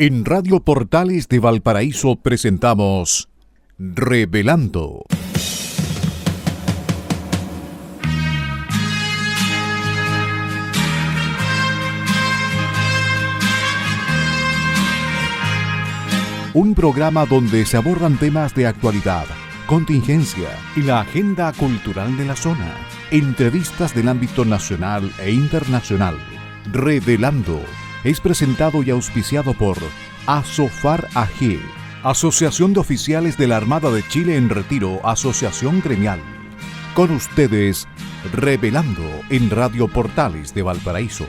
En Radio Portales de Valparaíso presentamos Revelando. Un programa donde se abordan temas de actualidad, contingencia y la agenda cultural de la zona. Entrevistas del ámbito nacional e internacional. Revelando es presentado y auspiciado por Asofar AG, Asociación de Oficiales de la Armada de Chile en Retiro, Asociación Gremial. Con ustedes, Revelando en Radio Portales de Valparaíso.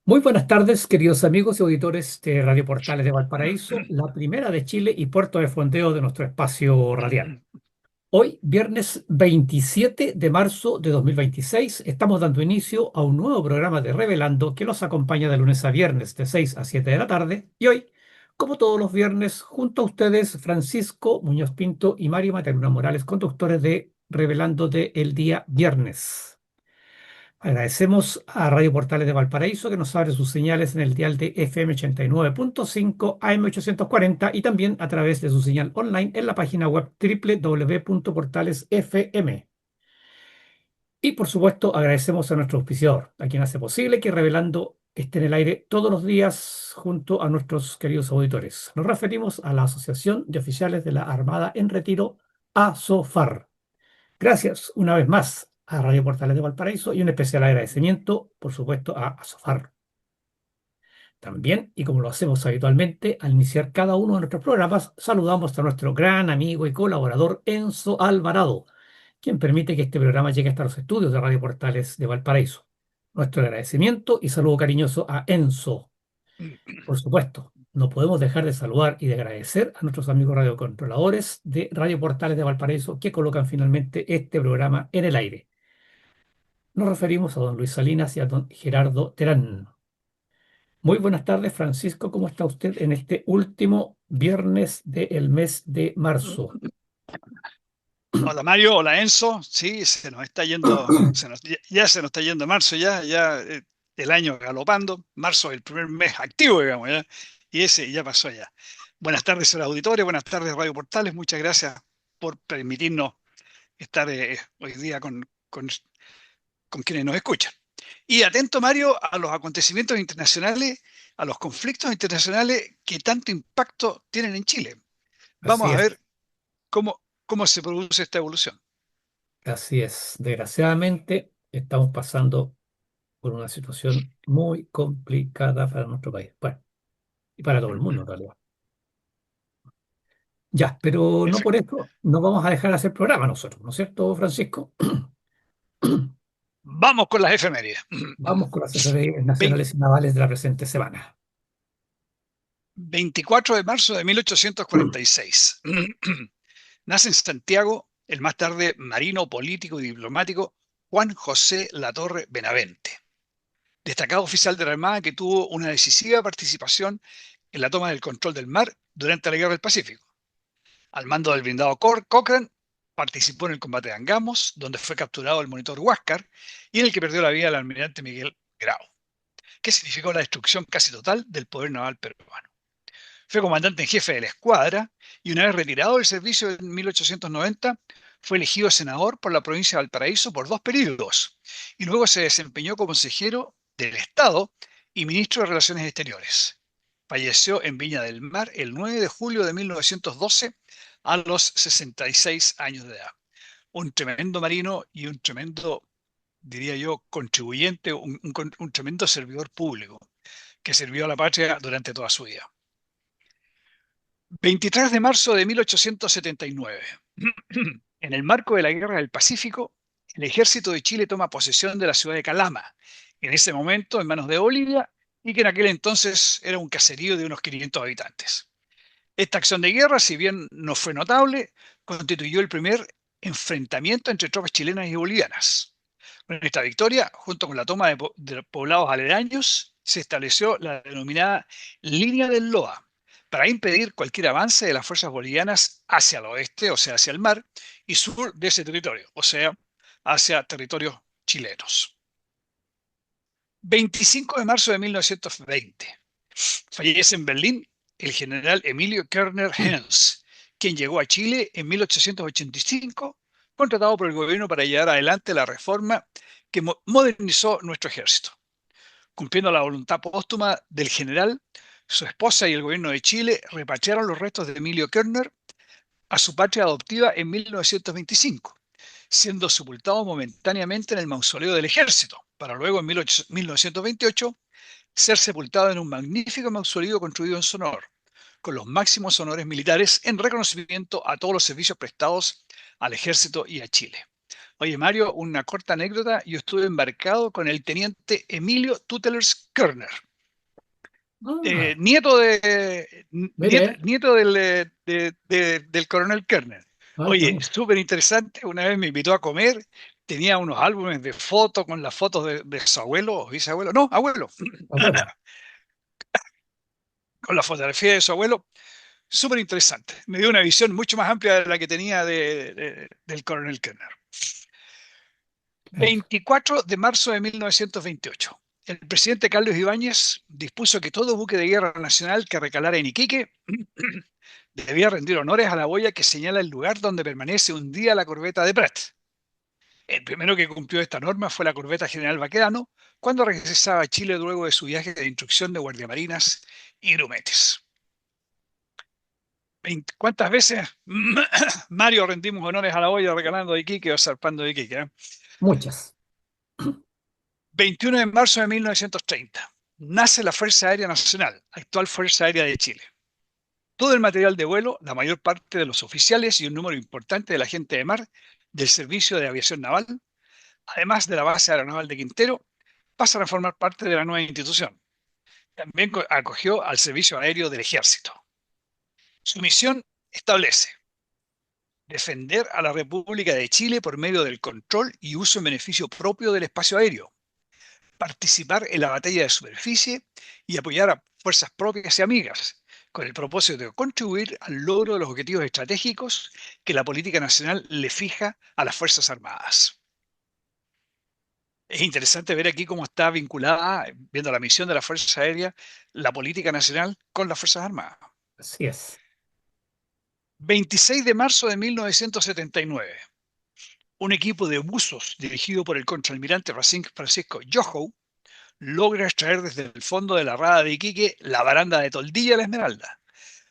Muy buenas tardes, queridos amigos y auditores de Radio Portales de Valparaíso, la primera de Chile y puerto de fondeo de nuestro espacio radial. Hoy, viernes 27 de marzo de 2026, estamos dando inicio a un nuevo programa de Revelando que los acompaña de lunes a viernes de 6 a 7 de la tarde. Y hoy, como todos los viernes, junto a ustedes, Francisco Muñoz Pinto y Mario Materuna Morales, conductores de Revelando de el día viernes. Agradecemos a Radio Portales de Valparaíso que nos abre sus señales en el dial de FM 89.5 AM 840 y también a través de su señal online en la página web www.portalesfm. Y por supuesto agradecemos a nuestro auspiciador, a quien hace posible que Revelando esté en el aire todos los días junto a nuestros queridos auditores. Nos referimos a la Asociación de Oficiales de la Armada en Retiro, ASOFAR. Gracias una vez más a Radio Portales de Valparaíso y un especial agradecimiento, por supuesto, a Asofar. También, y como lo hacemos habitualmente, al iniciar cada uno de nuestros programas, saludamos a nuestro gran amigo y colaborador Enzo Alvarado, quien permite que este programa llegue hasta los estudios de Radio Portales de Valparaíso. Nuestro agradecimiento y saludo cariñoso a Enzo. Por supuesto, no podemos dejar de saludar y de agradecer a nuestros amigos radiocontroladores de Radio Portales de Valparaíso que colocan finalmente este programa en el aire. Nos referimos a don Luis Salinas y a don Gerardo Terán. Muy buenas tardes, Francisco. ¿Cómo está usted en este último viernes del mes de marzo? Hola Mario, hola Enzo. Sí, se nos está yendo, ya se nos está yendo marzo, ya el año galopando. Marzo es el primer mes activo, digamos, ya, y ese ya pasó ya. Buenas tardes a los auditores, buenas tardes Radio Portales. Muchas gracias por permitirnos estar hoy día con quienes nos escuchan. Y atento, Mario, a los acontecimientos internacionales, a los conflictos internacionales que tanto impacto tienen en Chile. Vamos a ver cómo se produce esta evolución. Así es. Desgraciadamente, estamos pasando por una situación muy complicada para nuestro país. Bueno, y para todo el mundo, en realidad. Ya, pero no por eso no vamos a dejar de hacer programa nosotros, ¿no es cierto, Francisco? Vamos con las efemérides. Vamos con las efemérides nacionales y navales de la presente semana. 24 de marzo de 1846. Nace en Santiago, el más tarde marino, político y diplomático, Juan José Latorre Benavente. Destacado oficial de la Armada que tuvo una decisiva participación en la toma del control del mar durante la Guerra del Pacífico. Al mando del blindado Cochrane, participó en el combate de Angamos, donde fue capturado el monitor Huáscar y en el que perdió la vida el almirante Miguel Grau, que significó la destrucción casi total del poder naval peruano. Fue comandante en jefe de la escuadra y una vez retirado del servicio en 1890, fue elegido senador por la provincia de Valparaíso por 2 periodos y luego se desempeñó como consejero del Estado y ministro de Relaciones Exteriores. Falleció en Viña del Mar el 9 de julio de 1912 a los 66 años de edad. Un tremendo marino y un tremendo, diría yo, contribuyente, un tremendo servidor público que sirvió a la patria durante toda su vida. 23 de marzo de 1879. En el marco de la Guerra del Pacífico, el ejército de Chile toma posesión de la ciudad de Calama, en ese momento en manos de Bolivia, y que en aquel entonces era un caserío de unos 500 habitantes. Esta acción de guerra, si bien no fue notable, constituyó el primer enfrentamiento entre tropas chilenas y bolivianas. Con esta victoria, junto con la toma de poblados aledaños, se estableció la denominada Línea del Loa para impedir cualquier avance de las fuerzas bolivianas hacia el oeste, o sea, hacia el mar, y sur de ese territorio, o sea, hacia territorios chilenos. 25 de marzo de 1920. Fallece en Berlín el general Emilio Kerner Hens, quien llegó a Chile en 1885, contratado por el gobierno para llevar adelante la reforma que modernizó nuestro ejército. Cumpliendo la voluntad póstuma del general, su esposa y el gobierno de Chile repatriaron los restos de Emilio Kerner a su patria adoptiva en 1925, siendo sepultado momentáneamente en el mausoleo del ejército, para luego en 1928 ser sepultado en un magnífico mausoleo construido en su honor, con los máximos honores militares en reconocimiento a todos los servicios prestados al ejército y a Chile. Oye, Mario, una corta anécdota. Yo estuve embarcado con el teniente Emilio Tutelers Kerner, Ah, nieto, de, nieto, mire, nieto del coronel Kerner. ah, qué Oye, bueno. súper interesante. Una vez me invitó a comer. Tenía unos álbumes de fotos con las fotos de su abuelo o bisabuelo. No, abuelo. Abuelo. Con la fotografía de su abuelo. Súper interesante. Me dio una visión mucho más amplia de la que tenía del coronel Kerner. Claro. 24 de marzo de 1928. El presidente Carlos Ibáñez dispuso que todo buque de guerra nacional que recalara en Iquique debía rendir honores a la boya que señala el lugar donde permanece hundida la corbeta de Prat. El primero que cumplió esta norma fue la corbeta General Baquedano, cuando regresaba a Chile luego de su viaje de instrucción de guardiamarinas y grumetes. ¿Cuántas veces, Mario, rendimos honores a la boya recalando de Iquique o zarpando de Iquique? Muchas. 21 de marzo de 1930. Nace la Fuerza Aérea Nacional, actual Fuerza Aérea de Chile. Todo el material de vuelo, la mayor parte de los oficiales y un número importante de la gente de mar del Servicio de Aviación Naval, además de la Base Aeronaval de Quintero, pasan a formar parte de la nueva institución. También acogió al Servicio Aéreo del Ejército. Su misión establece defender a la República de Chile por medio del control y uso en beneficio propio del espacio aéreo, participar en la batalla de superficie y apoyar a fuerzas propias y amigas, con el propósito de contribuir al logro de los objetivos estratégicos que la política nacional le fija a las Fuerzas Armadas. Es interesante ver aquí cómo está vinculada, viendo la misión de la Fuerza Aérea, la política nacional con las Fuerzas Armadas. Así es. 26 de marzo de 1979. Un equipo de buzos dirigido por el contraalmirante Francisco Yoho logra extraer desde el fondo de la rada de Iquique la baranda de Toldilla la Esmeralda,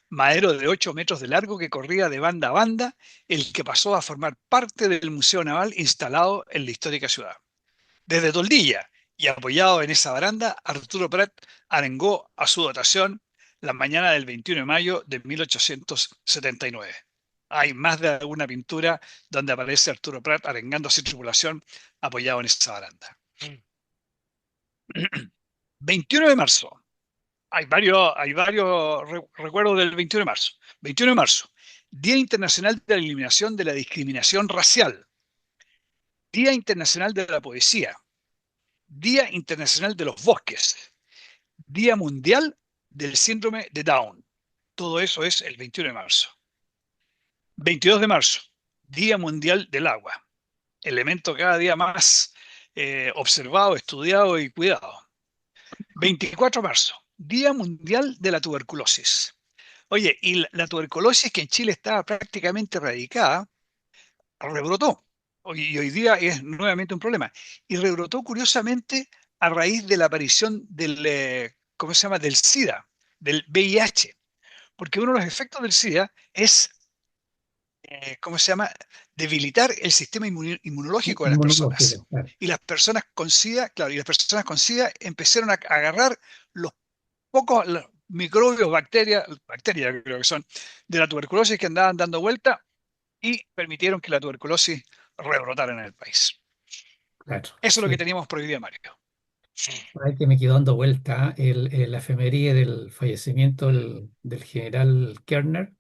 madero de 8 metros de largo que corría de banda a banda, el que pasó a formar parte del Museo Naval instalado en la histórica ciudad. Desde Toldilla y apoyado en esa baranda, Arturo Prat arengó a su dotación la mañana del 21 de mayo de 1879. Hay más de alguna pintura donde aparece Arturo Prat arengando a su tripulación apoyado en esa baranda. 21 de marzo. Hay varios recuerdos del 21 de marzo. 21 de marzo, Día Internacional de la Eliminación de la Discriminación Racial. Día Internacional de la Poesía. Día Internacional de los Bosques. Día Mundial del Síndrome de Down. Todo eso es el 21 de marzo. 22 de marzo, Día Mundial del Agua. Elemento cada día más observado, estudiado y cuidado. 24 de marzo, Día Mundial de la Tuberculosis. Oye, y la tuberculosis que en Chile estaba prácticamente erradicada, rebrotó. Y hoy día es nuevamente un problema. Y rebrotó curiosamente a raíz de la aparición ¿cómo se llama? Del SIDA, del VIH. Porque uno de los efectos del SIDA es, ¿cómo se llama? Debilitar el sistema inmunológico de las personas. Inmunológico, claro. Y las personas con SIDA, claro, y las personas con SIDA empezaron a agarrar los pocos microbios, bacterias creo que son, de la tuberculosis que andaban dando vuelta y permitieron que la tuberculosis rebrotara en el país. Claro, Eso es lo que sí. teníamos prohibido, Mario. Ahí que me quedó dando vuelta la efeméride del fallecimiento del general Kerner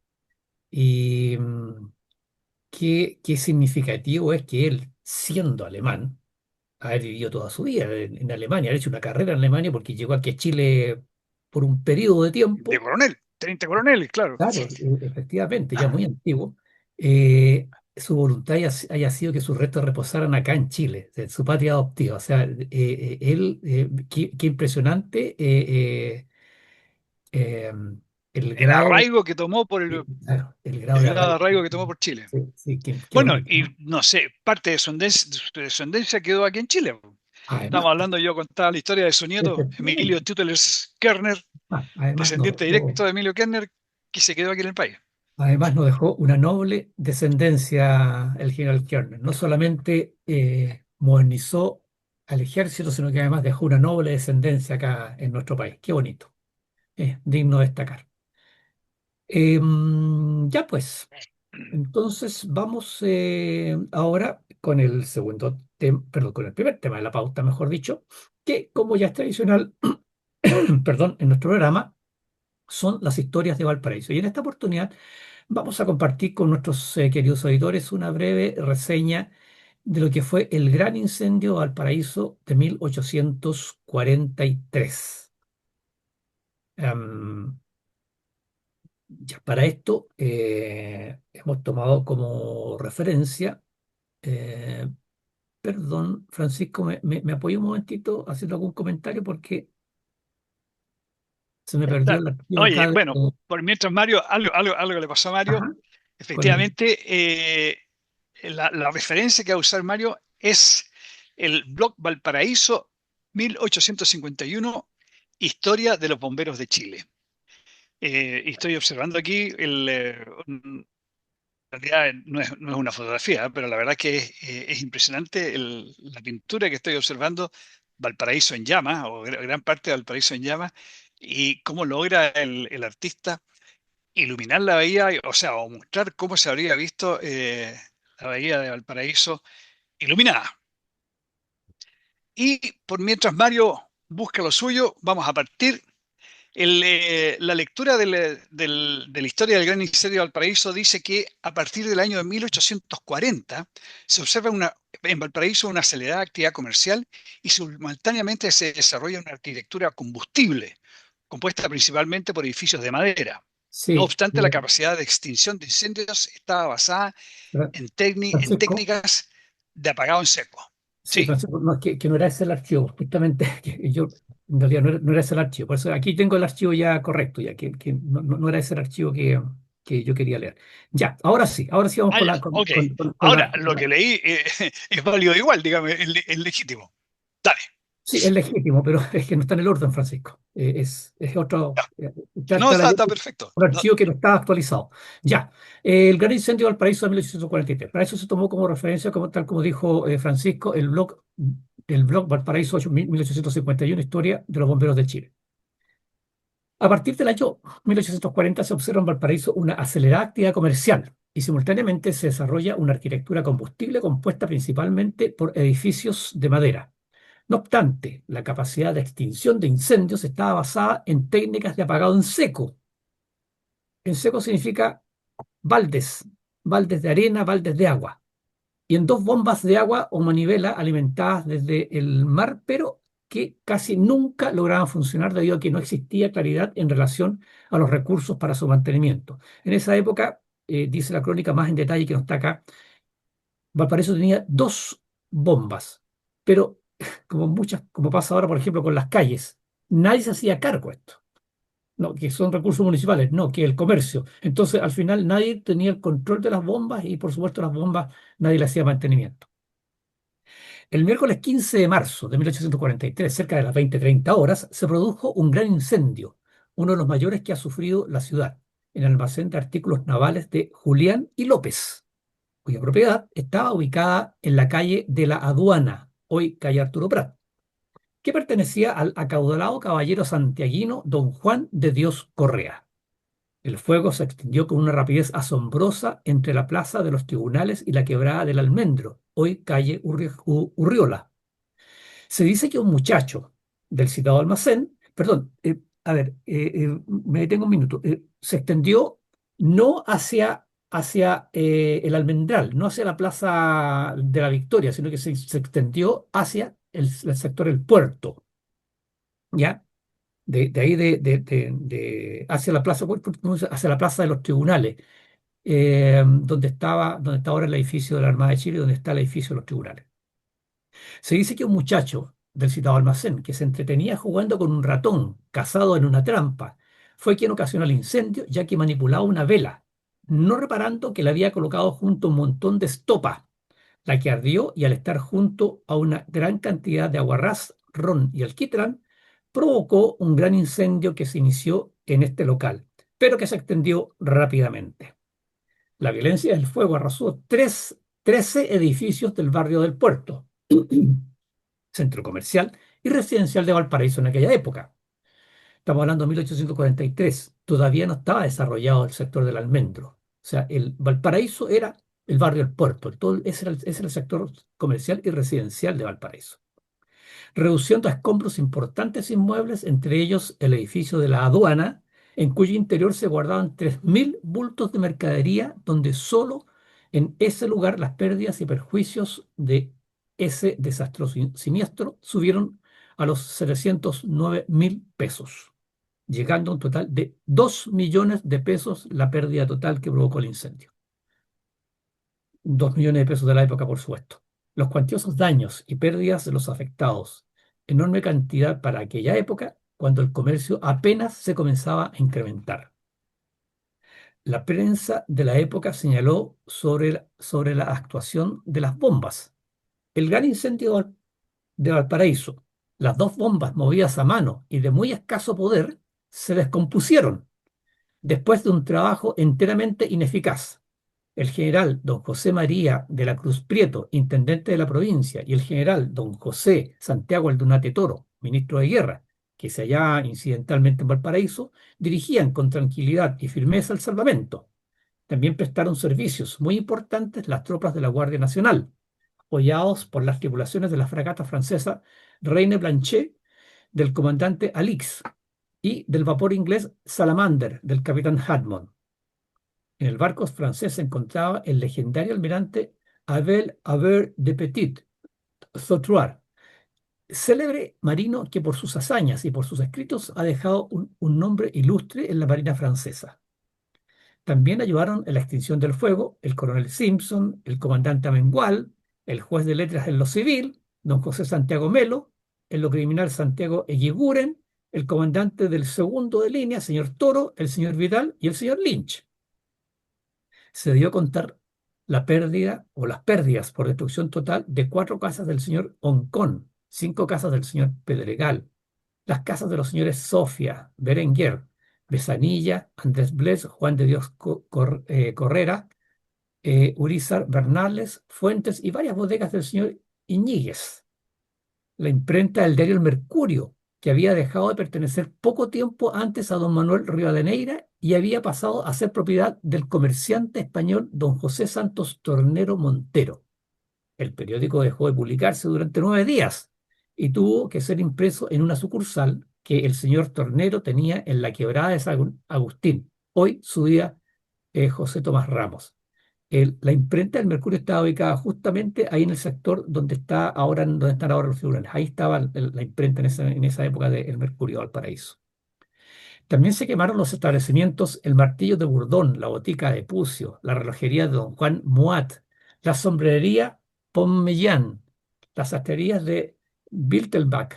y qué significativo es que él, siendo alemán, haber vivido toda su vida en Alemania, haber hecho una carrera en Alemania porque llegó aquí a Chile por un periodo de De tiempo. coronel, 30 coroneles, claro. Claro, efectivamente, ya muy antiguo. Su voluntad haya sido que sus restos reposaran acá en Chile, en su patria adoptiva. O sea, qué impresionante eh, el El grado, arraigo que tomó por el, claro, el grado el de grado de arraigo. arraigo que tomó por Chile. Sí, sí, qué Bueno, bonito, y ¿no? no sé, parte de su descendencia quedó aquí en Chile. Además, Estamos hablando, yo contaba la historia de su nieto, Emilio efectivamente, Tuteles Kerner, además descendiente directo de Emilio Kerner, que se quedó aquí en el país. nos dejó una noble descendencia el general Kiernan. No solamente modernizó al ejército, sino que además dejó una noble descendencia acá en nuestro país. Qué bonito, digno de destacar. Ya pues, entonces vamos ahora con el segundo tema, perdón, con el primer tema de la pauta, mejor dicho, que como ya es tradicional, perdón, en nuestro programa, son las historias de Valparaíso. Y en esta oportunidad vamos a compartir con nuestros queridos auditores una breve reseña de lo que fue el gran incendio de Valparaíso de 1843. Em, ya para esto hemos tomado como referencia, eh, perdón, Francisco, me apoyo un momentito haciendo algún comentario porque se me perdió Claro. el archivo Oye, acá de, bueno, por mientras Mario, algo que le pasó a Mario, ajá, con el, efectivamente, la referencia que va a usar Mario es el blog Valparaíso 1851, Historia de los Bomberos de Chile. Y estoy observando aquí, en realidad no es una fotografía, pero la verdad que es impresionante la pintura que estoy observando, Valparaíso en llamas, o gran parte de Valparaíso en llamas, y cómo logra el artista iluminar la bahía, o sea, o mostrar cómo se habría visto la bahía de Valparaíso iluminada. Y por mientras Mario busca lo suyo, vamos a partir. La lectura de la historia del Gran Incendio de Valparaíso dice que a partir del año de 1840 se observa en Valparaíso una acelerada actividad comercial y simultáneamente se desarrolla una arquitectura combustible, compuesta principalmente por edificios de madera. No sí, obstante, la capacidad de extinción de incendios estaba basada en Francisco. técnicas de apagado en seco. Sí, Sí. Francisco, no, que no era ese el archivo, justamente, que yo en realidad no era ese el archivo, por eso aquí tengo el archivo ya correcto, ya que no era ese el archivo que yo quería leer. Ya, ahora sí vamos Ah, con ya, la, ok. con Ahora, la, lo que leí es válido igual, dígame, es legítimo. Dale. sí, es legítimo, pero es que no está en el orden, Francisco. Es otro, Ya. No, está leyendo está perfecto. un No, archivo que no está actualizado. Ya, el gran incendio de Valparaíso de 1843. Para eso se tomó como referencia, tal como dijo Francisco, el blog Valparaíso 1851, Historia de los Bomberos de Chile. A partir del año 1840 se observa en Valparaíso una acelerada actividad comercial y simultáneamente se desarrolla una arquitectura combustible compuesta principalmente por edificios de madera. No obstante, la capacidad de extinción de incendios estaba basada en técnicas de apagado en seco. En seco significa baldes, baldes de arena, baldes de agua, y en dos bombas de agua o manivela alimentadas desde el mar, pero que casi nunca lograban funcionar debido a que no existía claridad en relación a los recursos para su mantenimiento. En esa época, dice la crónica más en detalle que no está acá, Valparaíso tenía dos bombas, pero como pasa ahora, por ejemplo, con las calles, nadie se hacía cargo de esto. No, que son recursos municipales, no, que el comercio. Entonces, al final, nadie tenía el control de las bombas y, por supuesto, las bombas nadie le hacía mantenimiento. El miércoles 15 de marzo de 1843, cerca de las 20:30 horas, se produjo un gran incendio, uno de los mayores que ha sufrido la ciudad, en el almacén de artículos navales de Julián y López, cuya propiedad estaba ubicada en la calle de la Aduana, hoy calle Arturo Prat, que pertenecía al acaudalado caballero santiaguino don Juan de Dios Correa. El fuego se extendió con una rapidez asombrosa entre la plaza de los tribunales y la quebrada del Almendro, hoy calle Urriola. Se dice que un muchacho del citado almacén, perdón, me detengo un minuto, se extendió no hacia hacia el Almendral, no hacia la Plaza de la Victoria, sino que se extendió hacia el sector del puerto, ¿ya? De ahí hacia la plaza, hacia la plaza de los tribunales, donde está ahora el edificio de la Armada de Chile, donde está el edificio de los tribunales. Se dice que un muchacho del citado almacén, que se entretenía jugando con un ratón cazado en una trampa, fue quien ocasionó el incendio, ya que manipulaba una vela, no reparando que la había colocado junto a un montón de estopa, la que ardió, y al estar junto a una gran cantidad de aguarrás, ron y alquitrán, provocó un gran incendio que se inició en este local, pero que se extendió rápidamente. La violencia del fuego arrasó 13 edificios del barrio del Puerto, centro comercial y residencial de Valparaíso en aquella época. Estamos hablando de 1843. Todavía no estaba desarrollado el sector del almendro. O sea, el Valparaíso era el barrio del Puerto. Ese era el sector comercial y residencial de Valparaíso, reduciendo a escombros importantes inmuebles, entre ellos el edificio de la aduana, en cuyo interior se guardaban 3.000 bultos de mercadería, donde solo en ese lugar las pérdidas y perjuicios de ese desastroso siniestro subieron a los 709.000 pesos, llegando a un total de 2 millones de pesos la pérdida total que provocó el incendio. 2 millones de pesos de la época, por supuesto. Los cuantiosos daños y pérdidas de los afectados, enorme cantidad para aquella época, cuando el comercio apenas se comenzaba a incrementar. La prensa de la época señaló sobre la actuación de las bombas. El gran incendio de Valparaíso, las dos bombas movidas a mano y de muy escaso poder, se descompusieron después de un trabajo enteramente ineficaz. El general don José María de la Cruz Prieto, intendente de la provincia, y el general don José Santiago Aldunate Toro, ministro de Guerra, que se hallaba incidentalmente en Valparaíso, dirigían con tranquilidad y firmeza el salvamento. También prestaron servicios muy importantes las tropas de la Guardia Nacional, apoyados por las tripulaciones de la fragata francesa Reine Blanche del comandante Alix y del vapor inglés Salamander del capitán Hadmond. En el barco francés se encontraba el legendario almirante Abel Aver de Petit-Thouars, célebre marino que por sus hazañas y por sus escritos ha dejado un nombre ilustre en la marina francesa. También ayudaron en la extinción del fuego el coronel Simpson, el comandante Amengual, el juez de letras en lo civil, don José Santiago Melo, en lo criminal Santiago Eguiguren, el comandante del segundo de línea, señor Toro, el señor Vidal y el señor Lynch. Se dio a contar la pérdida o las pérdidas por destrucción total de 4 casas del señor Oncón, 5 casas del señor Pedregal, las casas de los señores Sofia, Berenguer, Besanilla, Andrés Bles, Juan de Dios Correra, Urizar Bernales, Fuentes y varias bodegas del señor Iñiguez. La imprenta del diario El Mercurio, que había dejado de pertenecer poco tiempo antes a don Manuel Rivadeneira y había pasado a ser propiedad del comerciante español don José Santos Tornero Montero. El periódico dejó de publicarse durante 9 días y tuvo que ser impreso en una sucursal que el señor Tornero tenía en la quebrada de San Agustín, hoy su día José Tomás Ramos. La imprenta del Mercurio estaba ubicada justamente ahí en el sector donde están ahora los tribunales. Ahí estaba la imprenta en esa época del Mercurio Valparaíso. También se quemaron los establecimientos El Martillo de Burdón, la Botica de Pucio, la relojería de don Juan Muat, la sombrerería Pommellán, las sastrerías de Biltelbach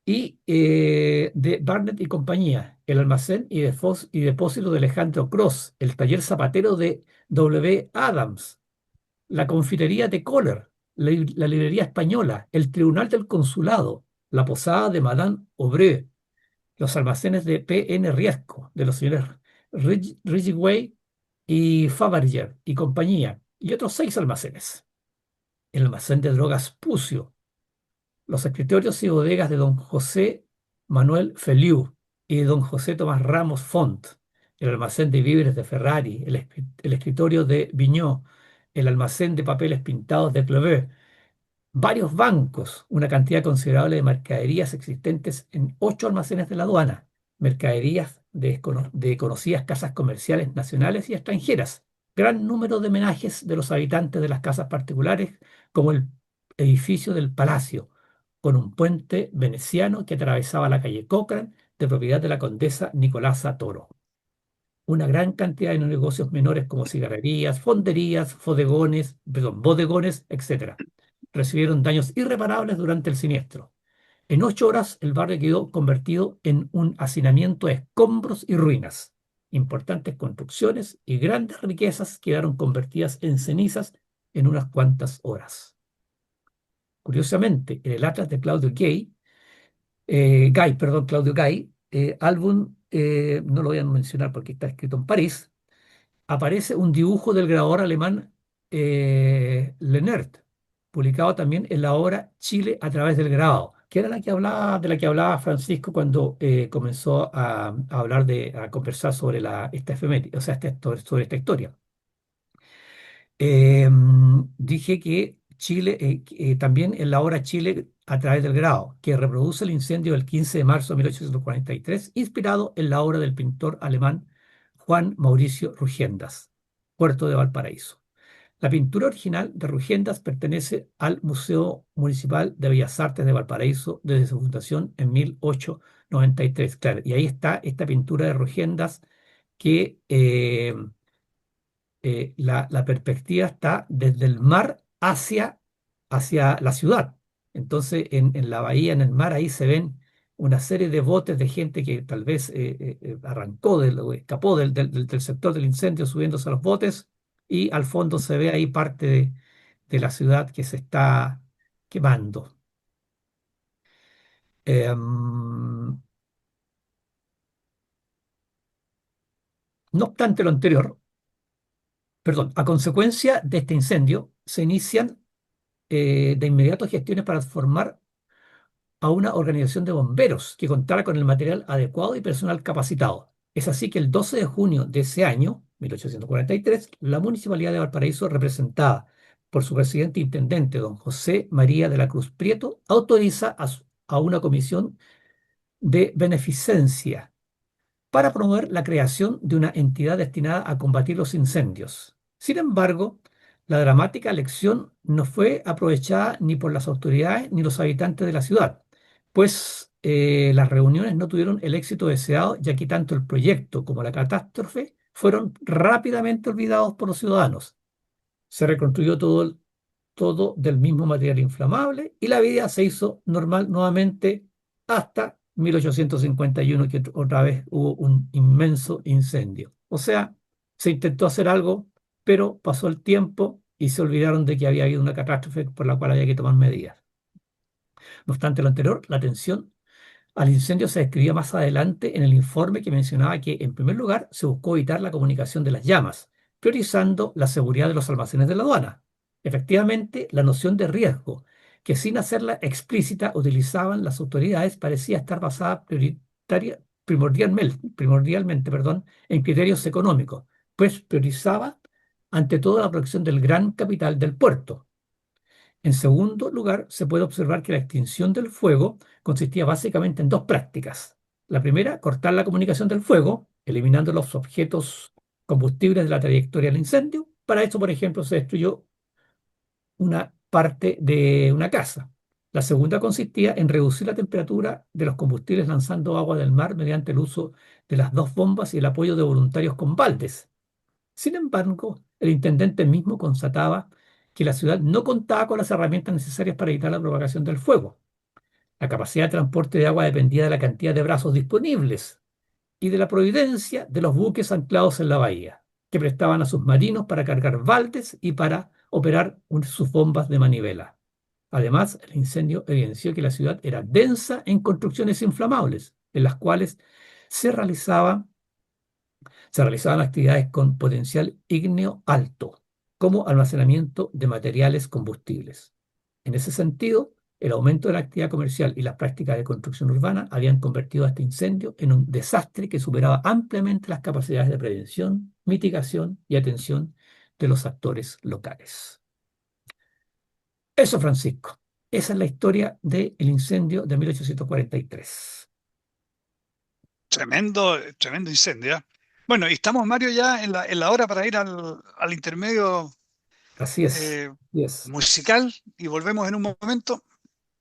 y de Barnett y compañía, el almacén y depósito de Alejandro Cross, el taller zapatero de W. Adams, la confitería de Kohler, la librería española, el tribunal del consulado, la posada de Madame Aubrey, los almacenes de P.N. Riesco, de los señores Ridgway y Faberger y compañía, y otros 6 almacenes. El almacén de drogas Pucio, los escritorios y bodegas de don José Manuel Feliu y de don José Tomás Ramos Font, el almacén de víveres de Ferrari, el escritorio de Viñó, el almacén de papeles pintados de Clevé, varios bancos, una cantidad considerable de mercaderías existentes en 8 almacenes de la aduana, mercaderías de conocidas casas comerciales nacionales y extranjeras, gran número de homenajes de los habitantes de las casas particulares, como el edificio del Palacio, con un puente veneciano que atravesaba la calle Cochrane, de propiedad de la condesa Nicolasa Toro. Una gran cantidad de negocios menores como cigarrerías, fonderías, bodegones, etcétera, recibieron daños irreparables durante el siniestro. En 8 horas, el barrio quedó convertido en un hacinamiento de escombros y ruinas. Importantes construcciones y grandes riquezas quedaron convertidas en cenizas en unas cuantas horas. Curiosamente, en el Atlas de Claudio Gay, álbum, no lo voy a mencionar porque está escrito en París, aparece un dibujo del grabador alemán Lenert, publicado también en la obra Chile a través del grabado, que era de la que hablaba Francisco cuando comenzó a hablar a conversar sobre esta efeméride, o sea, sobre esta historia. Dije que Chile, también en la obra Chile a través del grabado, que reproduce el incendio del 15 de marzo de 1843, inspirado en la obra del pintor alemán Juan Mauricio Rugendas, Puerto de Valparaíso. La pintura original de Rugendas pertenece al Museo Municipal de Bellas Artes de Valparaíso desde su fundación en 1893. Claro, y ahí está esta pintura de Rugendas que la perspectiva está desde el mar hacia la ciudad. Entonces, en la bahía, en el mar, ahí se ven una serie de botes de gente que tal vez arrancó o escapó del sector del incendio subiéndose a los botes, y al fondo se ve ahí parte de la ciudad que se está quemando. No obstante lo anterior, perdón, a consecuencia de este incendio, se inician de inmediato gestiones para formar a una organización de bomberos que contara con el material adecuado y personal capacitado. Es así que el 12 de junio de ese año, 1843, la Municipalidad de Valparaíso, representada por su presidente e intendente, don José María de la Cruz Prieto, autoriza a una comisión de beneficencia para promover la creación de una entidad destinada a combatir los incendios. Sin embargo, la dramática elección no fue aprovechada ni por las autoridades ni los habitantes de la ciudad, pues las reuniones no tuvieron el éxito deseado, ya que tanto el proyecto como la catástrofe fueron rápidamente olvidados por los ciudadanos. Se reconstruyó todo del mismo material inflamable y la vida se hizo normal nuevamente hasta 1851, que otra vez hubo un inmenso incendio. O sea, se intentó hacer algo, pero pasó el tiempo y se olvidaron de que había habido una catástrofe por la cual había que tomar medidas. No obstante lo anterior, la atención al incendio se describía más adelante en el informe, que mencionaba que, en primer lugar, se buscó evitar la comunicación de las llamas, priorizando la seguridad de los almacenes de la aduana. Efectivamente, la noción de riesgo, que sin hacerla explícita utilizaban las autoridades, parecía estar basada primordialmente, en criterios económicos, pues priorizaba ante todo la protección del gran capital del puerto. En segundo lugar, se puede observar que la extinción del fuego consistía básicamente en dos prácticas. La primera, cortar la comunicación del fuego, eliminando los objetos combustibles de la trayectoria del incendio. Para esto, por ejemplo, se destruyó una parte de una casa. La segunda consistía en reducir la temperatura de los combustibles lanzando agua del mar mediante el uso de las dos bombas y el apoyo de voluntarios con baldes. Sin embargo, el intendente mismo constataba que la ciudad no contaba con las herramientas necesarias para evitar la propagación del fuego. La capacidad de transporte de agua dependía de la cantidad de brazos disponibles y de la providencia de los buques anclados en la bahía, que prestaban a sus marinos para cargar baldes y para operar sus bombas de manivela. Además, el incendio evidenció que la ciudad era densa en construcciones inflamables, en las cuales se realizaban actividades con potencial ígneo alto, como almacenamiento de materiales combustibles. En ese sentido, el aumento de la actividad comercial y las prácticas de construcción urbana habían convertido a este incendio en un desastre que superaba ampliamente las capacidades de prevención, mitigación y atención de los actores locales. Eso, Francisco. Esa es la historia del incendio de 1843. Tremendo, tremendo incendio, ¿eh? Bueno, y estamos, Mario, ya en la hora para ir al intermedio Así es, eh, así es, musical y volvemos en un momento.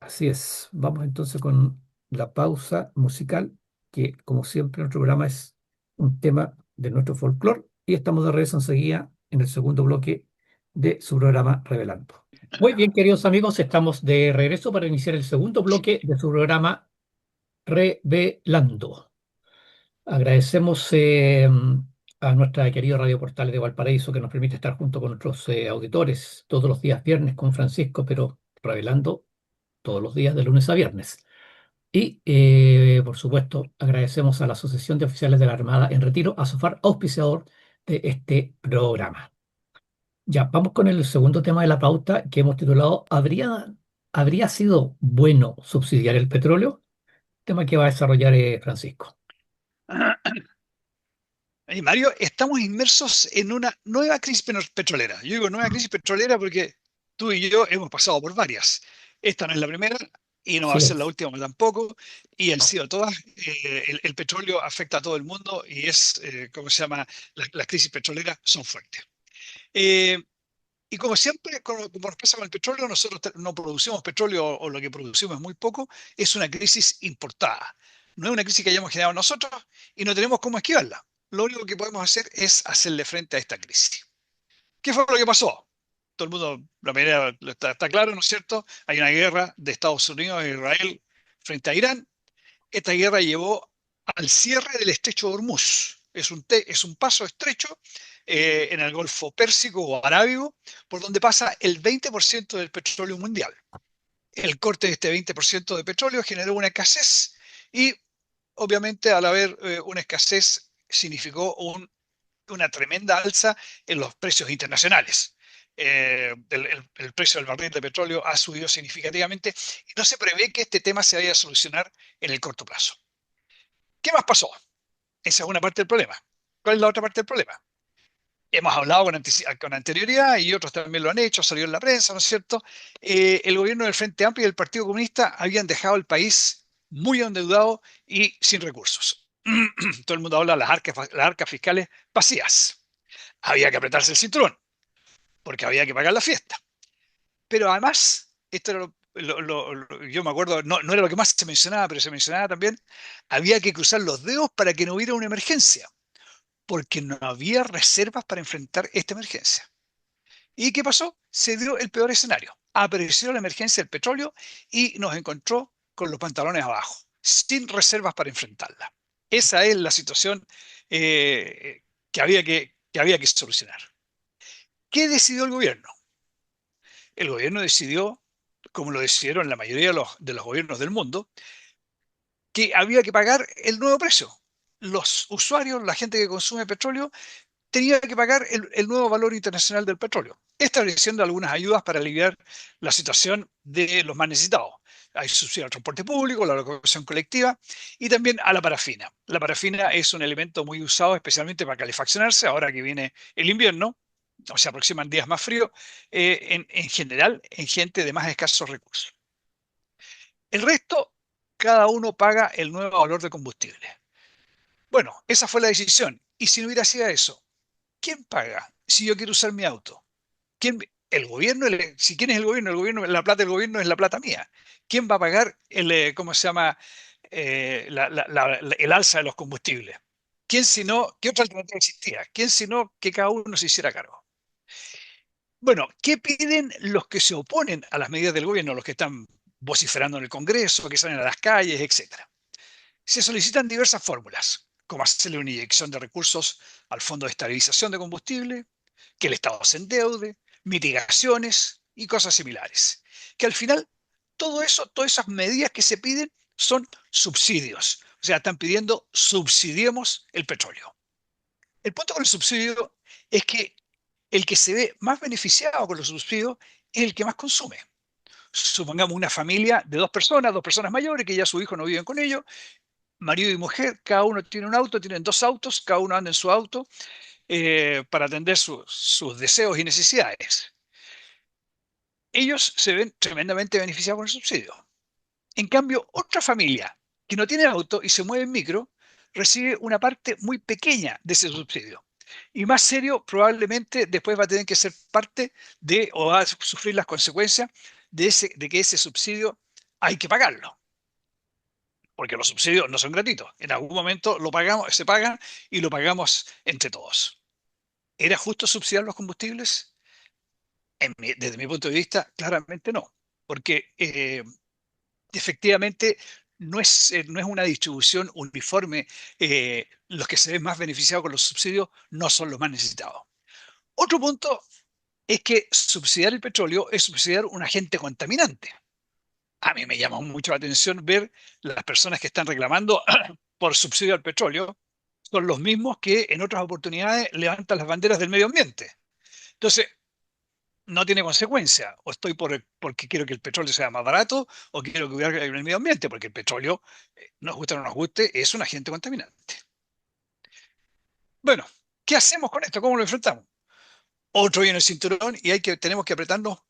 así es. Vamos entonces con la pausa musical, que como siempre nuestro programa es un tema de nuestro folclore y estamos de regreso enseguida en el segundo bloque de su programa Revelando. Muy bien, queridos amigos, estamos de regreso para iniciar el segundo bloque de su programa Revelando. Agradecemos a nuestra querida Radio Portales de Valparaíso que nos permite estar junto con nuestros auditores todos los días viernes con Francisco, pero revelando todos los días de lunes a viernes. Y, por supuesto, agradecemos a la Asociación de Oficiales de la Armada en Retiro, ASOFAR, auspiciador de este programa. Ya, vamos con el segundo tema de la pauta que hemos titulado ¿Habría sido bueno subsidiar el petróleo? Tema que va a desarrollar Francisco. Mario, estamos inmersos en una nueva crisis petrolera. Yo digo nueva crisis petrolera porque tú y yo hemos pasado por varias. Esta no es la primera y no va a Así ser la es. última tampoco. Y han sido todas. El petróleo afecta a todo el mundo y es, ¿cómo se llama? Las crisis petroleras son fuertes. Eh, y como siempre, como nos pasa con el petróleo, nosotros no producimos petróleo o lo que producimos es muy poco. Es una crisis importada. No es una crisis que hayamos generado nosotros y no tenemos cómo esquivarla. Lo único que podemos hacer es hacerle frente a esta crisis. ¿Qué fue lo que pasó? Todo el mundo, la mayoría está claro, ¿no es cierto? Hay una guerra de Estados Unidos e Israel frente a Irán. Esta guerra llevó al cierre del estrecho de Hormuz. Es un paso estrecho en el Golfo Pérsico o Arábigo, por donde pasa el 20% del petróleo mundial. El corte de este 20% de petróleo generó una escasez y obviamente al haber una escasez significó una tremenda alza en los precios internacionales. El precio del barril de petróleo ha subido significativamente y no se prevé que este tema se vaya a solucionar en el corto plazo. ¿Qué más pasó? Esa es una parte del problema. ¿Cuál es la otra parte del problema? Hemos hablado con anterioridad y otros también lo han hecho, salió en la prensa, ¿no es cierto? El gobierno del Frente Amplio y del Partido Comunista habían dejado el país muy endeudado y sin recursos. Todo el mundo habla de las arcas fiscales vacías. Había que apretarse el cinturón porque había que pagar la fiesta. Pero además, esto era yo me acuerdo, no era lo que más se mencionaba, pero se mencionaba también, había que cruzar los dedos para que no hubiera una emergencia, porque no había reservas para enfrentar esta emergencia. ¿Y qué pasó? Se dio el peor escenario. Apareció la emergencia del petróleo y nos encontró con los pantalones abajo, sin reservas para enfrentarla. Esa es la situación que había que solucionar. ¿Qué decidió el gobierno? El gobierno decidió, como lo decidieron la mayoría de los gobiernos del mundo, que había que pagar el nuevo precio. Los usuarios, la gente que consume petróleo, tenía que pagar el nuevo valor internacional del petróleo, estableciendo algunas ayudas para aliviar la situación de los más necesitados. Hay subsidio al transporte público, la locomoción colectiva y también a la parafina. La parafina es un elemento muy usado especialmente para calefaccionarse ahora que viene el invierno, o se aproximan días más fríos, en general en gente de más escasos recursos. El resto, cada uno paga el nuevo valor de combustible. Bueno, esa fue la decisión. Y si no hubiera sido eso, ¿quién paga si yo quiero usar mi auto? ¿Quién, el gobierno? Si quién es el gobierno, la plata del gobierno es la plata mía. ¿Quién va a pagar ¿cómo se llama? El alza de los combustibles. ¿Quién si no? ¿Qué otra alternativa existía? ¿Quién si no que cada uno se hiciera cargo? Bueno, ¿qué piden los que se oponen a las medidas del gobierno, los que están vociferando en el Congreso, que salen a las calles, etcétera? Se solicitan diversas fórmulas, como hacerle una inyección de recursos al Fondo de Estabilización de Combustible, que el Estado se endeude, mitigaciones y cosas similares. Que al final, todo eso, todas esas medidas que se piden son subsidios. O sea, están pidiendo subsidiemos el petróleo. El punto con el subsidio es que el que se ve más beneficiado con los subsidios es el que más consume. Supongamos una familia de dos personas mayores, que ya su hijo no viven con ellos, marido y mujer, cada uno tiene un auto, tienen dos autos, cada uno anda en su auto para atender sus deseos y necesidades. Ellos se ven tremendamente beneficiados con el subsidio. En cambio, otra familia que no tiene auto y se mueve en micro, recibe una parte muy pequeña de ese subsidio. Y más serio, probablemente después va a tener que ser parte de o va a sufrir las consecuencias de que ese subsidio hay que pagarlo. Porque los subsidios no son gratuitos. En algún momento lo pagamos, se pagan y lo pagamos entre todos. ¿Era justo subsidiar los combustibles? Desde mi punto de vista, claramente no. Porque efectivamente no es una distribución uniforme. Los que se ven más beneficiados con los subsidios no son los más necesitados. Otro punto es que subsidiar el petróleo es subsidiar un agente contaminante. A mí me llama mucho la atención ver las personas que están reclamando por subsidio al petróleo, son los mismos que en otras oportunidades levantan las banderas del medio ambiente. Entonces, no tiene consecuencia. O estoy porque quiero que el petróleo sea más barato, o quiero cuidar el medio ambiente, porque el petróleo, nos guste o no nos guste, es un agente contaminante. Bueno, ¿qué hacemos con esto? ¿Cómo lo enfrentamos? Otro viene el cinturón y tenemos que apretarnos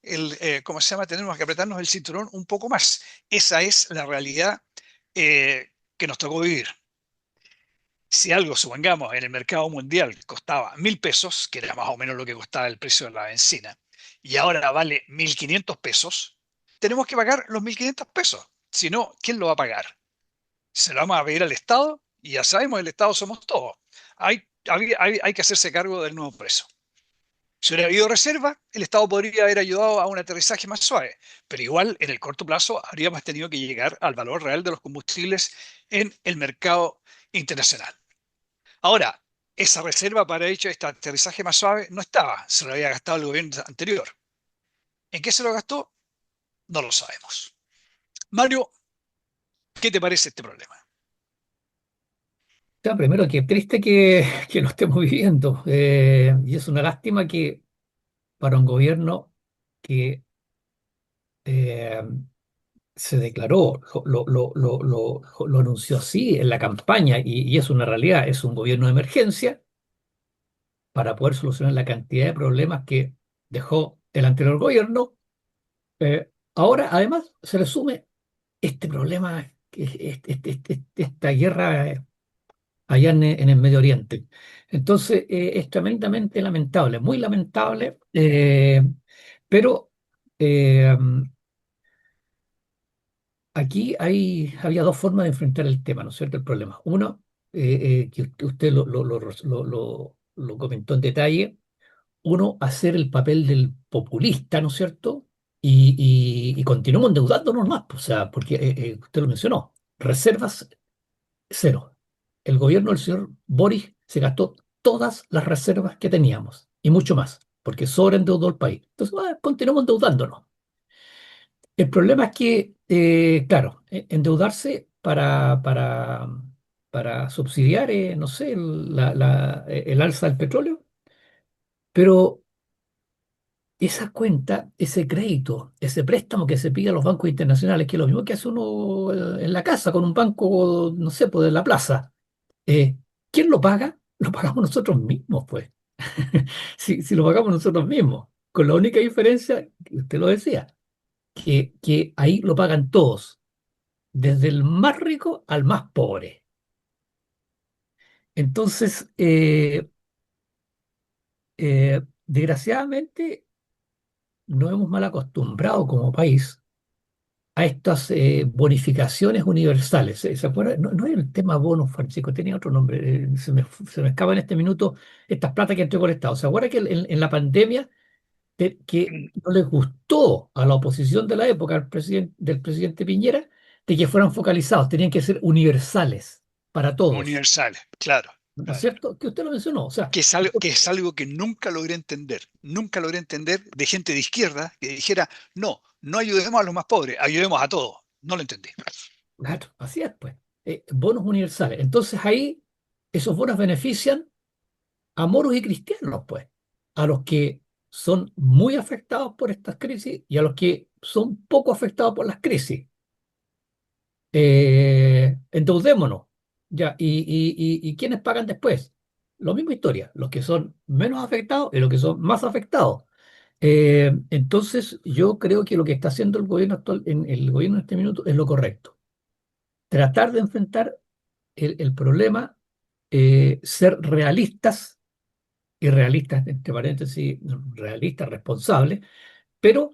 ¿cómo se llama? Tenemos que apretarnos el cinturón un poco más. Esa es la realidad que nos tocó vivir. Si algo, supongamos, en el mercado mundial costaba 1.000 pesos, que era más o menos lo que costaba el precio de la benzina, y ahora vale 1.500 pesos, tenemos que pagar los 1.500 pesos. Si no, ¿quién lo va a pagar? Se lo vamos a pedir al Estado, y ya sabemos, el Estado somos todos. Hay que hacerse cargo del nuevo precio. Si hubiera habido reserva, el Estado podría haber ayudado a un aterrizaje más suave, pero igual en el corto plazo habríamos tenido que llegar al valor real de los combustibles en el mercado internacional. Ahora, esa reserva para hecho este aterrizaje más suave no estaba, se lo había gastado el gobierno anterior. ¿En qué se lo gastó? No lo sabemos. Mario, ¿qué te parece este problema? O sea, primero, qué triste que lo estemos viviendo. Y es una lástima que para un gobierno que eh, se declaró, lo anunció así en la campaña, y es una realidad, es un gobierno de emergencia para poder solucionar la cantidad de problemas que dejó el anterior gobierno. Ahora, además, se le sume este problema, esta guerra allá en el Medio Oriente. Entonces, es tremendamente lamentable, muy lamentable, pero eh, aquí había dos formas de enfrentar el tema, ¿no es cierto? El problema. Uno, que usted lo comentó en detalle, uno hacer el papel del populista, ¿no es cierto? Y continuamos endeudándonos más, pues, o sea, porque usted lo mencionó, reservas cero. El gobierno del señor Boris se gastó todas las reservas que teníamos y mucho más, porque sobreendeudó el país. Entonces, continuamos endeudándonos. El problema es que, claro, endeudarse para subsidiar, no sé, el alza del petróleo, pero esa cuenta, ese crédito, ese préstamo que se pide a los bancos internacionales, que es lo mismo que hace uno en la casa con un banco, no sé, pues de la plaza. Eh, ¿Quién lo paga? Lo pagamos nosotros mismos, pues. Si lo pagamos nosotros mismos, con la única diferencia, que usted lo decía, que ahí lo pagan todos, desde el más rico al más pobre. Entonces, desgraciadamente, nos hemos mal acostumbrado como país a estas bonificaciones universales. ¿Se acuerda? No, no es el tema bonos, Francisco, tenía otro nombre. Se me escapa en este minuto estas plata que entregó el Estado. ¿Se acuerda que en la pandemia que no les gustó a la oposición de la época del presidente Piñera de que fueran focalizados, tenían que ser universales para todos, Universales, claro, ¿no es claro. cierto? Que usted lo mencionó, o sea, Que es algo que nunca logré entender de gente de izquierda que dijera, no, no ayudemos a los más pobres, ayudemos a todos. No lo entendí. claro, así es, pues, bonos universales. Entonces ahí esos bonos benefician a moros y cristianos, pues, a los que son muy afectados por estas crisis y a los que son poco afectados por las crisis. Endeudémonos. Ya, ¿y quiénes pagan después? Lo misma historia, los que son menos afectados y los que son más afectados. Entonces, yo creo que lo que está haciendo el gobierno actual, el gobierno en este minuto, es lo correcto. Tratar de enfrentar el problema ser realistas, y realistas, entre paréntesis, realistas, responsables, pero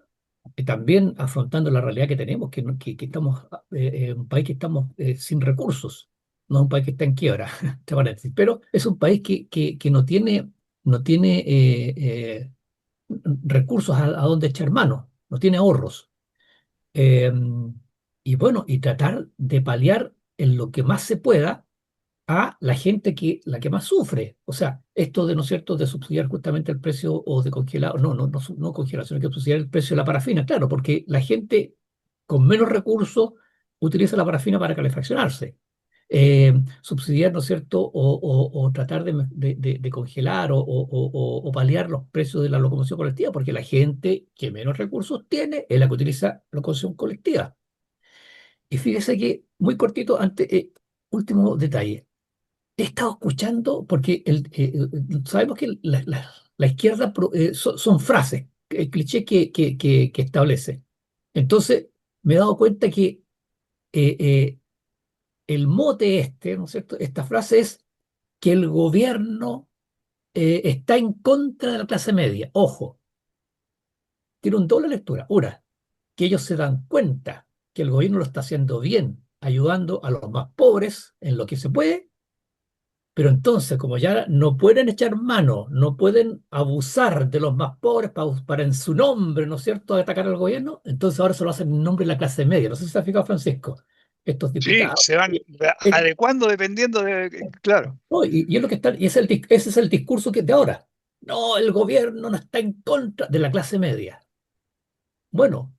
también afrontando la realidad que tenemos, que estamos un país que estamos sin recursos, no es un país que está en quiebra, entre paréntesis, pero es un país que no tiene recursos a donde echar mano, no tiene ahorros. Eh, y bueno, y tratar de paliar en lo que más se pueda a la gente la que más sufre. O sea, esto de, ¿no es cierto?, de subsidiar justamente el precio o de congelar, no congelar, sino que subsidiar el precio de la parafina, claro, porque la gente con menos recursos utiliza la parafina para calefaccionarse. Subsidiar, ¿no es cierto?, o tratar de congelar o paliar los precios de la locomoción colectiva, porque la gente que menos recursos tiene es la que utiliza locomoción colectiva. Y fíjese que, muy cortito, último detalle. He estado escuchando, porque sabemos que la izquierda son frases, clichés que establece. Entonces, me he dado cuenta que eh, eh, el mote ¿no es cierto? Esta frase es que el gobierno está en contra de la clase media. Ojo, tiene un doble lectura. Una, que ellos se dan cuenta que el gobierno lo está haciendo bien, ayudando a los más pobres en lo que se puede. Pero entonces, como ya no pueden echar mano, no pueden abusar de los más pobres para en su nombre, ¿no es cierto?, atacar al gobierno, entonces ahora se lo hacen en nombre de la clase media. No sé si se ha fijado, Francisco, estos Sí, diputados. se van Es- adecuando dependiendo de, claro. no, y es lo que está, y ese es el discurso que de ahora. No, el gobierno no está en contra de la clase media. Bueno,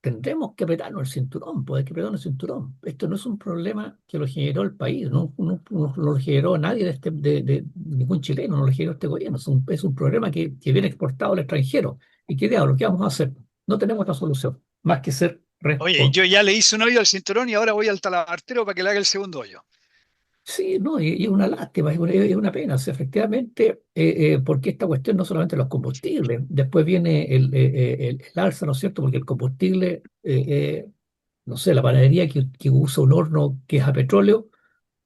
tendremos que apretarnos el cinturón, pues hay que apretarnos el cinturón. Esto no es un problema que lo generó el país, no lo generó nadie de ningún chileno, no lo generó este gobierno. Es un problema que viene exportado al extranjero. ¿Y qué diablos? ¿Qué vamos a hacer? No tenemos otra solución, más que ser Oye, responsables. yo ya le hice un hoyo al cinturón y ahora voy al talabartero para que le haga el segundo hoyo. Sí, no, y es una lástima, es una pena. O sea, efectivamente, porque esta cuestión no solamente los combustibles, después viene el alza, ¿no es cierto? Porque el combustible, no sé, la panadería que usa un horno que es a petróleo,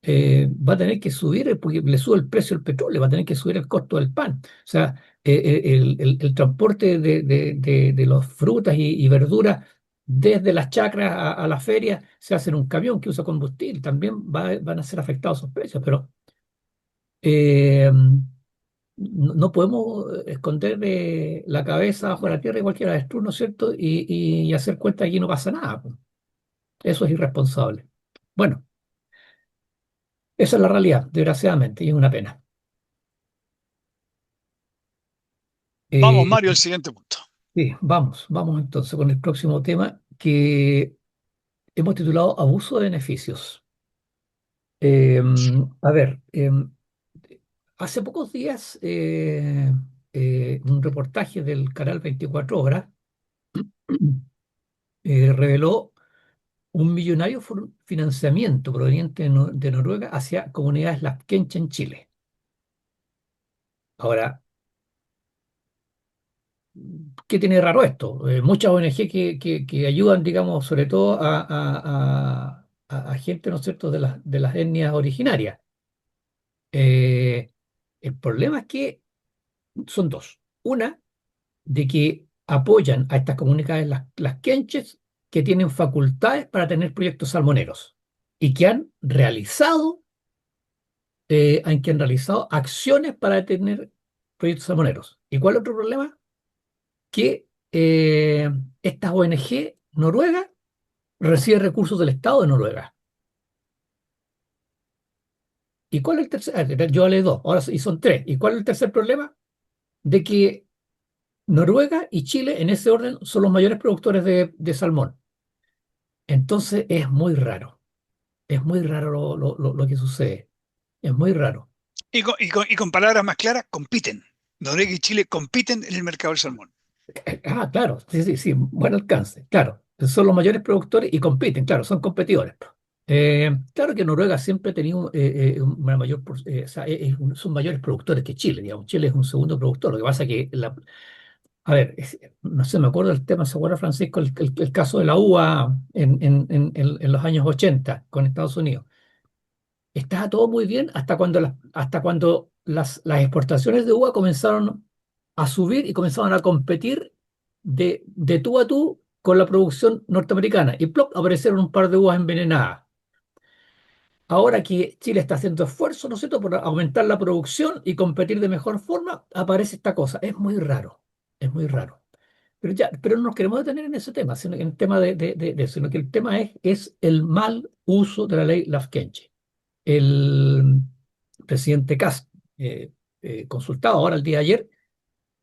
va a tener que subir, porque le sube el precio del petróleo, va a tener que subir el costo del pan. O sea, el transporte de las frutas y verduras desde las chacras a la feria se hace en un camión que usa combustible, también van a ser afectados esos precios, pero no podemos esconder la cabeza bajo la tierra y cualquiera de ¿no es cierto? Y hacer cuenta que aquí no pasa nada, pues. Eso es irresponsable. Bueno, esa es la realidad, desgraciadamente, y es una pena. Vamos, Eh, Mario, al siguiente punto. sí, vamos entonces con el próximo tema que hemos titulado Abuso de beneficios. Eh, a ver, hace pocos días un reportaje del canal 24 Horas reveló un millonario financiamiento proveniente de Noruega hacia comunidades lazquenche en Chile. Ahora, ¿qué tiene de raro esto? Muchas ONG que ayudan, digamos, sobre todo a gente, ¿no es cierto?, de las etnias originarias. Eh, el problema es que son dos. Una, de que apoyan a estas comunidades, las quenches, que tienen facultades para tener proyectos salmoneros y que han realizado acciones para tener proyectos salmoneros. ¿Y cuál es otro problema? Que estas ONG noruegas reciben recursos del Estado de Noruega. ¿Y cuál es el tercer? Yo hablé dos, ahora y son tres. ¿Y cuál es el tercer problema? De que Noruega y Chile, en ese orden, son los mayores productores de salmón. Entonces es muy raro lo que sucede. Es muy raro. Y con palabras más claras, compiten. Noruega y Chile compiten en el mercado del salmón. Claro, sí, sí, sí, buen alcance, claro. Son los mayores productores y compiten, claro, son competidores. Claro que Noruega siempre ha tenido una mayor, o sea, son mayores productores que Chile, digamos. Chile es un segundo productor. Lo que pasa es que, a ver, no sé, me acuerdo del tema, ¿se acuerda, Francisco? El caso de la uva en los años 80 con Estados Unidos. estaba todo muy bien hasta cuando las exportaciones de uva comenzaron a subir y comenzaron a competir de tú a tú con la producción norteamericana. Y ¡plop! Aparecieron un par de uvas envenenadas. Ahora que Chile está haciendo esfuerzos, ¿no es cierto?, por aumentar la producción y competir de mejor forma, aparece esta cosa. Es muy raro, es muy raro. Pero no nos queremos detener en ese tema, sino en el tema sino que el tema es el mal uso de la ley Lafkenche. El presidente Kast, consultado ahora el día de ayer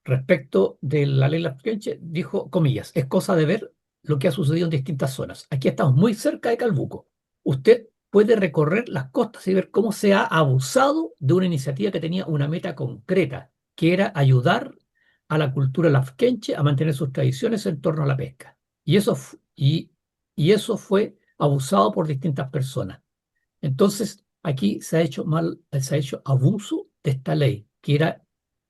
respecto de la ley Lafkenche, dijo, comillas, es cosa de ver lo que ha sucedido en distintas zonas. Aquí estamos muy cerca de Calbuco. Usted puede recorrer las costas y ver cómo se ha abusado de una iniciativa que tenía una meta concreta, que era ayudar a la cultura lafkenche a mantener sus tradiciones en torno a la pesca. Y eso fue abusado por distintas personas. Entonces, aquí se ha hecho abuso de esta ley, que era,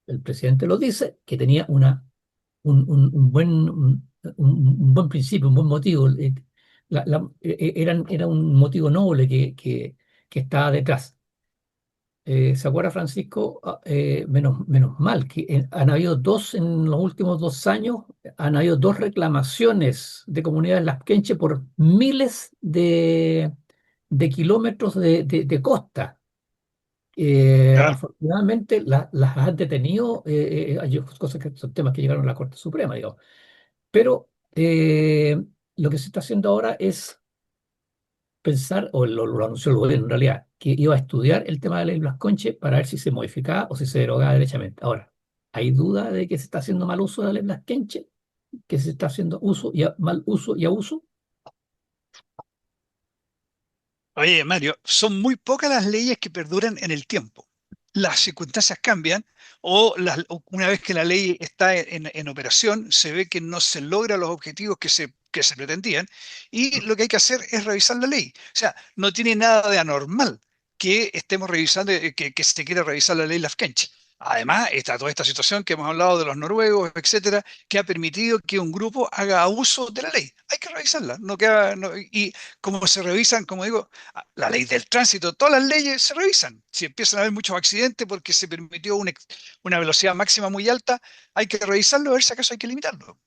el presidente lo dice, que tenía un buen principio, un buen motivo. Era un motivo noble que estaba detrás. ¿Se acuerda, Francisco? Menos mal que han habido en los últimos 2 años, han habido 2 reclamaciones de comunidades lasquenche por miles de kilómetros de costa. Claro. Afortunadamente las han detenido, hay cosas que son temas que llegaron a la Corte Suprema, digamos. Pero lo que se está haciendo ahora es pensar, o lo anunció el gobierno en realidad, que iba a estudiar el tema de la ley Blas-Conche para ver si se modificaba o si se derogaba derechamente. Ahora, ¿hay duda de que se está haciendo mal uso de la ley Blas-Conche? ¿Que se está haciendo mal uso y abuso? Oye, Mario, son muy pocas las leyes que perduran en el tiempo. Las circunstancias cambian o una vez que la ley está en operación, se ve que no se logran los objetivos que se pretendían y lo que hay que hacer es revisar la ley. O sea, no tiene nada de anormal que estemos revisando, que se quiera revisar la ley Lafkench. Además, está toda esta situación que hemos hablado de los noruegos, etcétera, que ha permitido que un grupo haga uso de la ley. Hay que revisarla. No queda, y como se revisan, como digo, la ley del tránsito, todas las leyes se revisan. Si empiezan a haber muchos accidentes porque se permitió una velocidad máxima muy alta, hay que revisarlo a ver si acaso hay que limitarlo.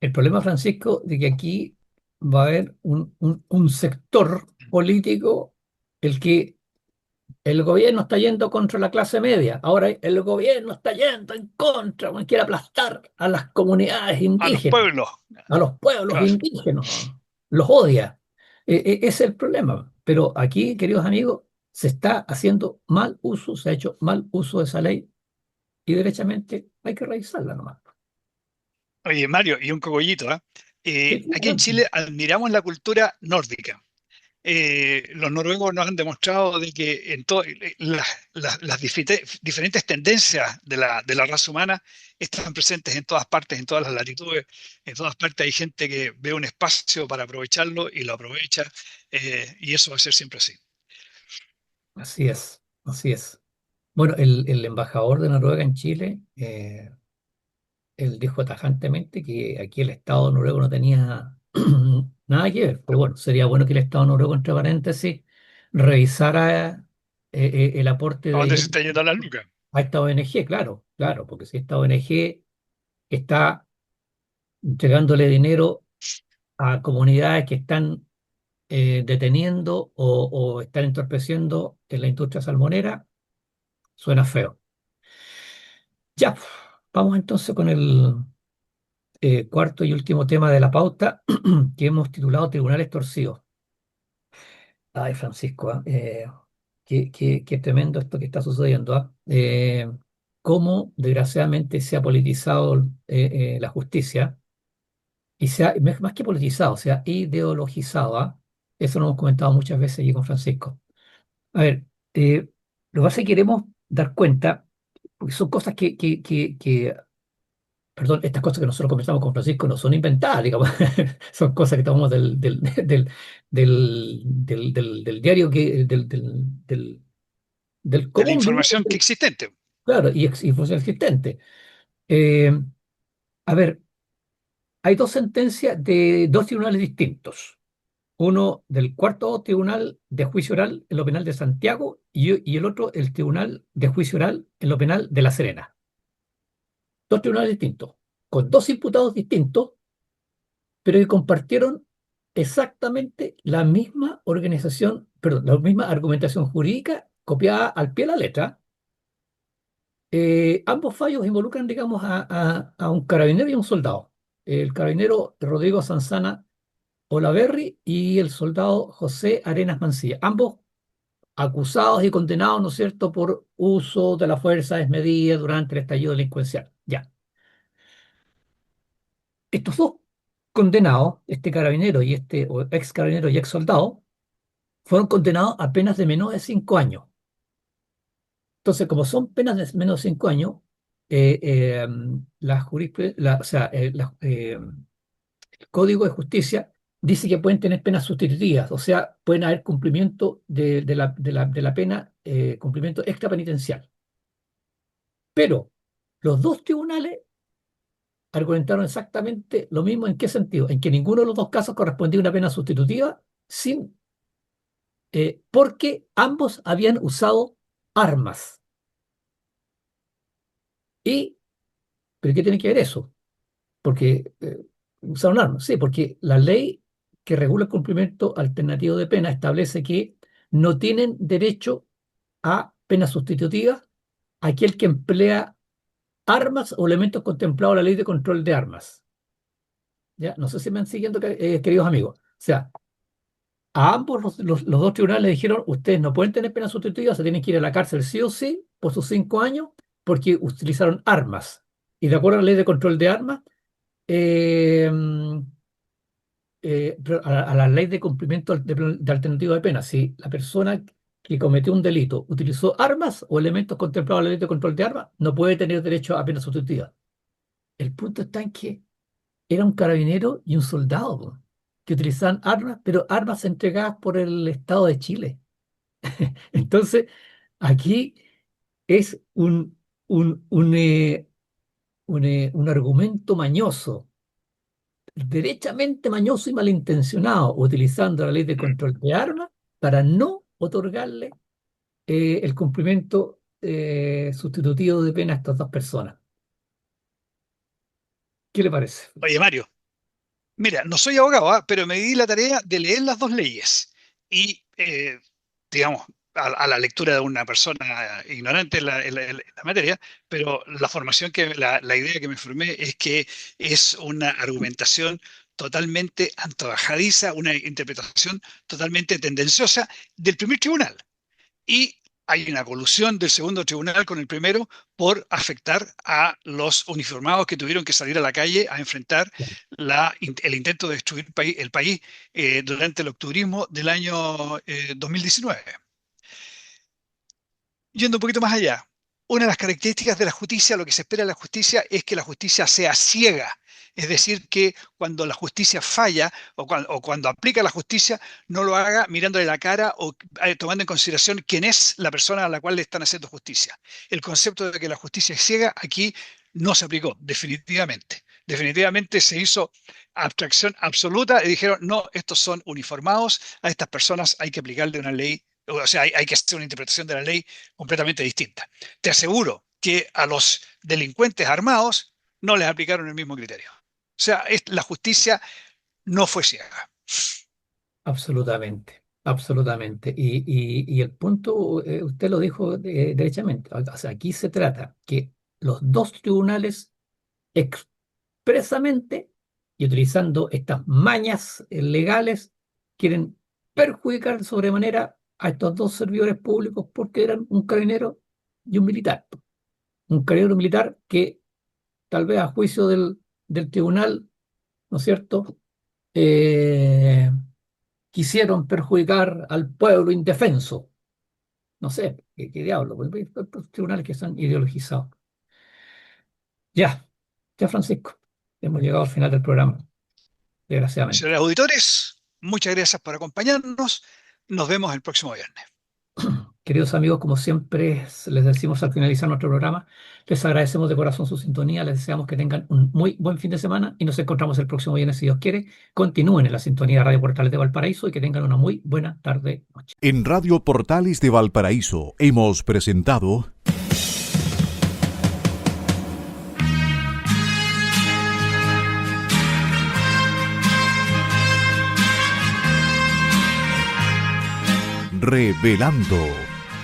El problema, Francisco, de que aquí va a haber un sector político el que el gobierno está yendo contra la clase media. Ahora el gobierno está yendo en contra, quiere aplastar a las comunidades A los indígenas, pueblos, a los pueblos claro. indígenas. Los odia. Ese es el problema. Pero aquí, queridos amigos, se está haciendo mal uso, se ha hecho mal uso de esa ley y derechamente hay que revisarla nomás. Oye, Mario, y un cogollito, ¿ah? Sí, sí, Aquí en adelante. Chile admiramos la cultura nórdica. Los noruegos nos han demostrado de que las diferentes tendencias de la raza humana están presentes en todas partes, en todas las latitudes, en todas partes hay gente que ve un espacio para aprovecharlo y lo aprovecha, y eso va a ser siempre así. Así es, así es. Bueno, el embajador de Noruega en Chile, él dijo tajantemente que aquí el Estado noruego no tenía nada que ver, pero bueno, sería bueno que el Estado noruego, entre paréntesis, revisara el aporte ¿A de dónde ellos se está yendo la lucas? a esta ONG, claro, claro, porque si esta ONG está entregándole dinero a comunidades que están deteniendo o están entorpeciendo en la industria salmonera, suena feo. Ya, vamos entonces con el cuarto y último tema de la pauta que hemos titulado Tribunales Torcidos. Ay, Francisco, qué tremendo esto que está sucediendo. Cómo desgraciadamente se ha politizado la justicia y más que politizado, se ha ideologizado. Eso lo hemos comentado muchas veces aquí con Francisco. A ver, lo que pasa es que queremos dar cuenta, porque son cosas perdón, estas cosas que nosotros conversamos con Francisco no son inventadas, digamos, son cosas que tomamos del diario, del De la común vivir, información que existente. claro, y funciona existente. Eh, a ver, hay 2 sentencias de 2 tribunales distintos. Uno del cuarto tribunal de juicio oral en lo penal de Santiago y el otro el tribunal de juicio oral en lo penal de La Serena. Dos tribunales distintos, con dos imputados distintos, pero que compartieron exactamente la misma organización, perdón, la misma argumentación jurídica copiada al pie de la letra. Ambos fallos involucran, digamos, a un carabinero y a un soldado. El carabinero Rodrigo Sanzana Olaverri y el soldado José Arenas Mancilla. Ambos acusados y condenados, ¿no es cierto?, por uso de la fuerza desmedida durante el estallido delincuencial. Ya. Estos dos condenados, este carabinero y este o ex carabinero y ex soldado, fueron condenados a penas de menos de 5 años. Entonces, como son penas de menos de 5 años, eh, eh, o sea, el Código de Justicia dice que pueden tener penas sustitutivas, o sea, pueden haber cumplimiento de la pena, cumplimiento extrapenitencial. Pero los dos tribunales argumentaron exactamente lo mismo. ¿En qué sentido? En que ninguno de los dos casos correspondía a una pena sustitutiva porque ambos habían usado armas. Y, ¿pero qué tiene que ver eso? Porque usaron armas, sí, porque la ley que regula el cumplimiento alternativo de pena establece que no tienen derecho a pena sustitutiva aquel que emplea armas o elementos contemplados en la ley de control de armas. ¿Ya? No sé si me han siguiendo, queridos amigos. O sea, a ambos los dos tribunales le dijeron, ustedes no pueden tener pena sustitutiva, se tienen que ir a la cárcel sí o sí por sus 5 años porque utilizaron armas. Y de acuerdo a la ley de control de armas, eh, pero a la ley de cumplimiento de alternativo de pena, si la persona que cometió un delito utilizó armas o elementos contemplados en la ley de control de armas, no puede tener derecho a pena sustitutiva. El punto está en que era un carabinero y un soldado, po, que utilizaban armas, pero armas entregadas por el Estado de Chile. Entonces, aquí es un argumento mañoso, derechamente mañoso y malintencionado, utilizando la ley de control de armas para no otorgarle el cumplimiento sustitutivo de pena a estas dos personas. ¿Qué le parece? Oye, Mario, mira, no soy abogado, ¿ah? Pero me di la tarea de leer las dos leyes y, digamos, a la lectura de una persona ignorante en la materia, pero la idea que me formé es que es una argumentación totalmente antojadiza, una interpretación totalmente tendenciosa del primer tribunal. Y hay una colusión del segundo tribunal con el primero por afectar a los uniformados que tuvieron que salir a la calle a enfrentar el intento de destruir el país durante el octubrismo del año 2019. Yendo un poquito más allá, una de las características de la justicia, lo que se espera de la justicia, es que la justicia sea ciega. Es decir, que cuando la justicia falla o cuando aplica la justicia, no lo haga mirándole la cara o tomando en consideración quién es la persona a la cual le están haciendo justicia. El concepto de que la justicia es ciega aquí no se aplicó, definitivamente. Definitivamente se hizo abstracción absoluta y dijeron, no, estos son uniformados, a estas personas hay que aplicarle una ley, o sea, hay que hacer una interpretación de la ley completamente distinta. Te aseguro que a los delincuentes armados no les aplicaron el mismo criterio. O sea, la justicia no fue ciega. Absolutamente, absolutamente. Y el punto, usted lo dijo derechamente. O sea, aquí se trata que los dos tribunales expresamente y utilizando estas mañas legales quieren perjudicar sobremanera a estos dos servidores públicos porque eran un carabinero y un militar. Un carabinero militar que tal vez a juicio del tribunal, ¿no es cierto? Eh, Quisieron perjudicar al pueblo indefenso. No sé, qué diablo, pues, tribunales que están ideologizados. Ya, ya Francisco, hemos llegado al final del programa, desgraciadamente. Señores auditores, muchas gracias por acompañarnos. Nos vemos el próximo viernes. Que Queridos amigos, como siempre les decimos al finalizar nuestro programa, les agradecemos de corazón su sintonía, les deseamos que tengan un muy buen fin de semana y nos encontramos el próximo viernes si Dios quiere. Continúen en la sintonía de Radio Portales de Valparaíso y que tengan una muy buena tarde, noche. En Radio Portales de Valparaíso hemos presentado Revelando,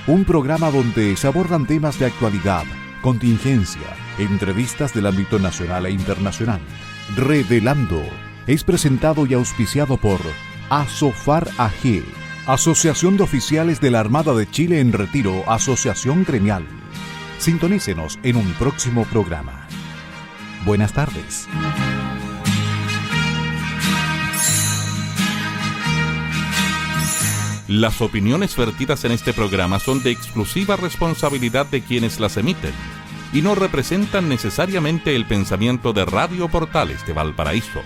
un programa donde se abordan temas de actualidad, contingencia, entrevistas del ámbito nacional e internacional. Revelando es presentado y auspiciado por Asofar AG, Asociación de Oficiales de la Armada de Chile en Retiro, Asociación Gremial. Sintonícenos en un próximo programa. Buenas tardes. Las opiniones vertidas en este programa son de exclusiva responsabilidad de quienes las emiten y no representan necesariamente el pensamiento de Radio Portales de Valparaíso.